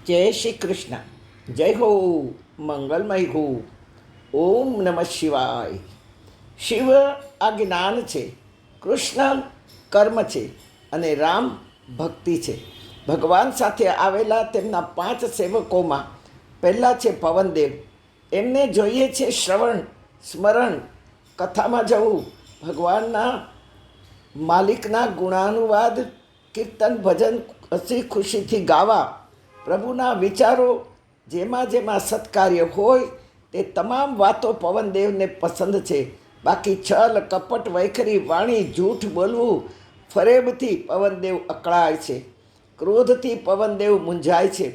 જય શ્રી કૃષ્ણ. જય હો, મંગલમય હો. ઓમ નમઃ શિવાય. શિવ આ જ્ઞાન છે, કૃષ્ણ કર્મ છે અને રામ ભક્તિ છે. ભગવાન સાથે આવેલા તેમના 5 સેવકોમાં પહેલાં છે પવનદેવ. એમને જોઈએ છે શ્રવણ, સ્મરણ, કથામાં જવું, ભગવાનના માલિકના ગુણાનુવાદ, કીર્તન, ભજન હસી ખુશીથી ગાવા, પ્રભુના વિચારો, જેમાં જેમાં સત્કાર્ય હોય તે તમામ વાતો પવનદેવને પસંદ છે. બાકી છલ, કપટ, વૈખરી વાણી, જૂઠ બોલવું, ફરેબથી પવનદેવ અકળાય છે. ક્રોધથી પવનદેવ મૂંઝાય છે.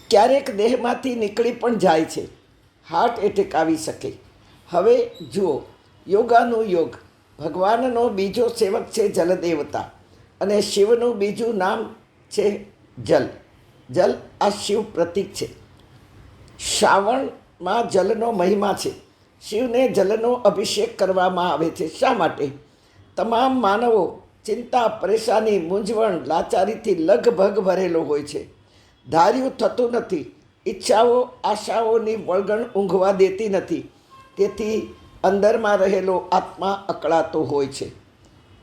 ક્યારેક દેહમાંથી નીકળી પણ જાય છે. હાર્ટ એટેક આવી શકે. હવે જુઓ, યોગાનું યોગ. ભગવાનનો બીજો સેવક છે જલદેવતા અને શિવનું બીજું નામ છે જલ. જલ આ શિવ પ્રતીક છે. શ્રાવણમાં જલનો મહિમા છે. શિવને જલનો અભિષેક કરવામાં આવે છે. શા માટે? તમામ માનવો ચિંતા, પરેશાની, મૂંઝવણ, લાચારીથી લગભગ ભરેલો હોય છે. ધાર્યું થતું નથી. ઈચ્છાઓ, આશાઓની વળગણ ઊંઘવા દેતી નથી. તેથી અંદરમાં રહેલો આત્મા અકળાતો હોય છે.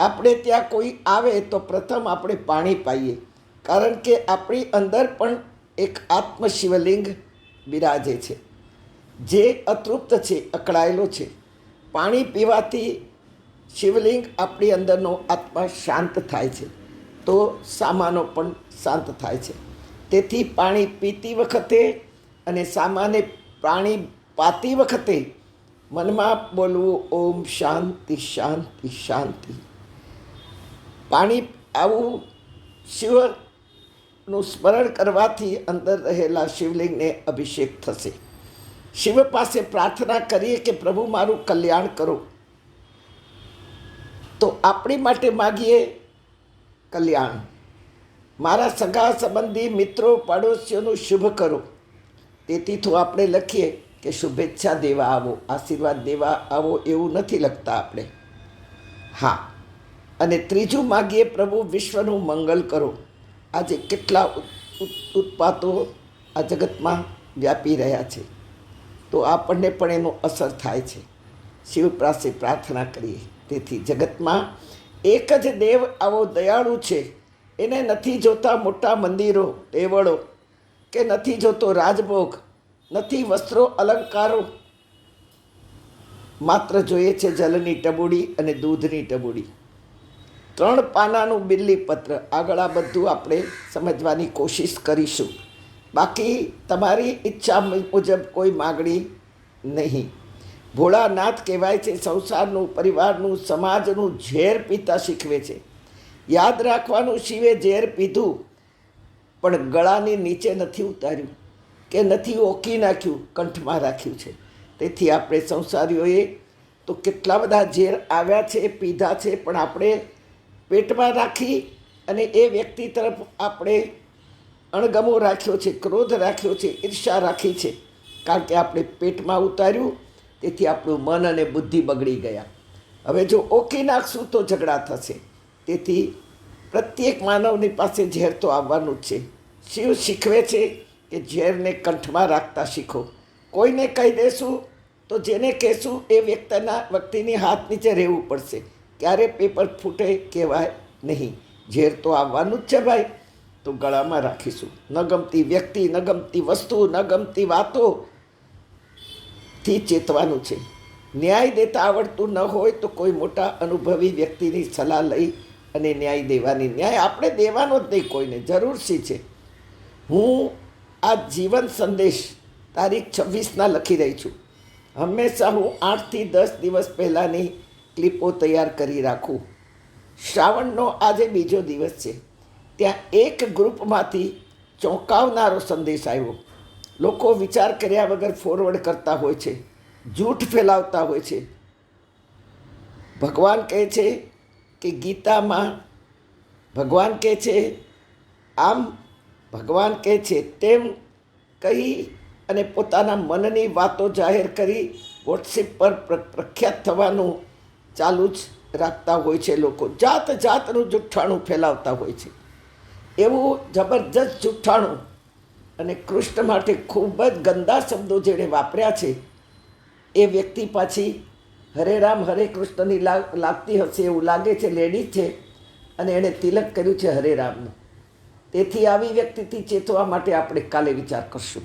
આપણે ત્યાં કોઈ આવે તો પ્રથમ આપણે પાણી પાઈએ, કારણ કે આપણી અંદર પણ એક આત્મશિવલિંગ બિરાજે છે, જે અતૃપ્ત છે, અકળાયેલો છે. પાણી પીવાથી શિવલિંગ આપણી અંદરનો આત્મા શાંત થાય છે, તો સામાનો પણ શાંત થાય છે. તેથી પાણી પીતી વખતે અને સામાને પાણી પાતી વખતે મનમાં બોલવું ઓમ શાંતિ શાંતિ શાંતિ. પાણી આવું શિવનું સ્મરણ કરવાથી અંદર રહેલા શિવલિંગને અભિષેક થશે. શિવ પાસે પ્રાર્થના કરીએ કે પ્રભુ મારું કલ્યાણ કરો, તો આપણી માટે માગીએ કલ્યાણ. મારા સગા સંબંધી, મિત્રો, પાડોશીઓનું શુભ કરો. તેથી તો આપણે લખીએ કે શુભેચ્છા દેવા આવો, આશીર્વાદ દેવા આવો, એવું નથી લખતા આપણે. હા, અને ત્રીજું માગીએ પ્રભુ વિશ્વનું મંગલ કરો. આજે કેટલા ઉત્પાતો આ જગતમાં વ્યાપી રહ્યા છે, તો આપણને પણ એનો અસર થાય છે. શિવ પાસે પ્રાર્થના કરીએ. તેથી જગતમાં એક જ દેવ આવો દયાળુ છે. એને નથી જોતા મોટા મંદિરો, દેવળો, કે નથી જોતો રાજભોગ, નથી વસ્ત્રો અલંકારો. માત્ર જોઈએ છે જલની ટબુડી અને દૂધની ટબુડી. 3 પાનાનું બિલ્લીપત્ર. આગળ આ બધું આપણે સમજવાની કોશિશ કરીશું. બાકી તમારી ઈચ્છા મુજબ કોઈ માગણી નહીં. ભોળાનાથ કહેવાય છે સંસારનું, પરિવારનું, સમાજનું ઝેર પીતા શીખવે છે. યાદ રાખવાનું, શિવે ઝેર પીધું પણ ગળાની નીચે નથી ઉતાર્યું કે નથી ઓકી નાખ્યું, કંઠમાં રાખ્યું છે. તેથી આપણે સંસારીઓએ તો કેટલા બધા ઝેર આવ્યા છે, પીધા છે, પણ આપણે પેટમાં રાખી અને એ વ્યક્તિ તરફ આપણે અણગમો રાખ્યો છે, ક્રોધ રાખ્યો છે, ઈર્ષા રાખી છે, કારણ કે આપણે પેટમાં ઉતાર્યું. તેથી આપણું મન અને બુદ્ધિ બગડી ગયા. હવે જો ઓકી નાખશું તો ઝઘડા થશે. તેથી પ્રત્યેક માનવની પાસે ઝેર તો આવવાનું જ છે. શિવ શીખવે છે કે ઝેરને કંઠમાં રાખતા શીખો. કોઈને કહી દેશું તો જેને કહેશું એ વ્યક્તિની હાથ નીચે રહેવું પડશે. ક્યારે પેપર ફૂટે કહેવાય નહીં. ઝેર તો આવવાનું જ છે ભાઈ, તો ગળામાં રાખીશું. ન ગમતી વ્યક્તિ, ન ગમતી વસ્તુ, ન ગમતી વાતોથી ચેતવાનું છે. ન્યાય દેતા આવડતું ન હોય તો કોઈ મોટા અનુભવી વ્યક્તિની સલાહ લઈ અને ન્યાય દેવાની. ન્યાય આપણે દેવાનો જ નહીં કોઈને, જરૂર શી છે. હું આ જીવન સંદેશ તારીખ 26ના લખી રહી છું. હંમેશા હું 8 થી 10 દિવસ પહેલાંની ક્લિપો તૈયાર કરી રાખું. શ્રાવણનો આજે બીજો દિવસ છે. ત્યાં એક ગ્રુપમાંથી ચોંકાવનારો સંદેશ આવ્યો. લોકો વિચાર કર્યા વગર ફોરવર્ડ કરતા હોય છે, જૂઠ ફેલાવતા હોય છે. ભગવાન કહે છે કે ગીતામાં ભગવાન કહે છે આમ, ભગવાન કહે છે તેમ કહી અને પોતાના મનની વાતો જાહેર કરી વોટ્સએપ પર પ્રખ્યાત થવાનું ચાલુ જ રાખતા હોય છે. લોકો જાત જાતનું જુઠ્ઠાણું ફેલાવતા હોય છે. એવું જબરજસ્ત જુઠ્ઠાણું અને કૃષ્ણ માટે ખૂબ જ ગંદા શબ્દો જેણે વાપર્યા છે એ વ્યક્તિ પાછી હરે રામ હરે કૃષ્ણની લાગતી હશે એવું લાગે છે, લેડીઝ છે અને એણે તિલક કર્યું છે હરે રામનું. તેથી આવી વ્યક્તિથી ચેતવા માટે આપણે કાલે વિચાર કરશું.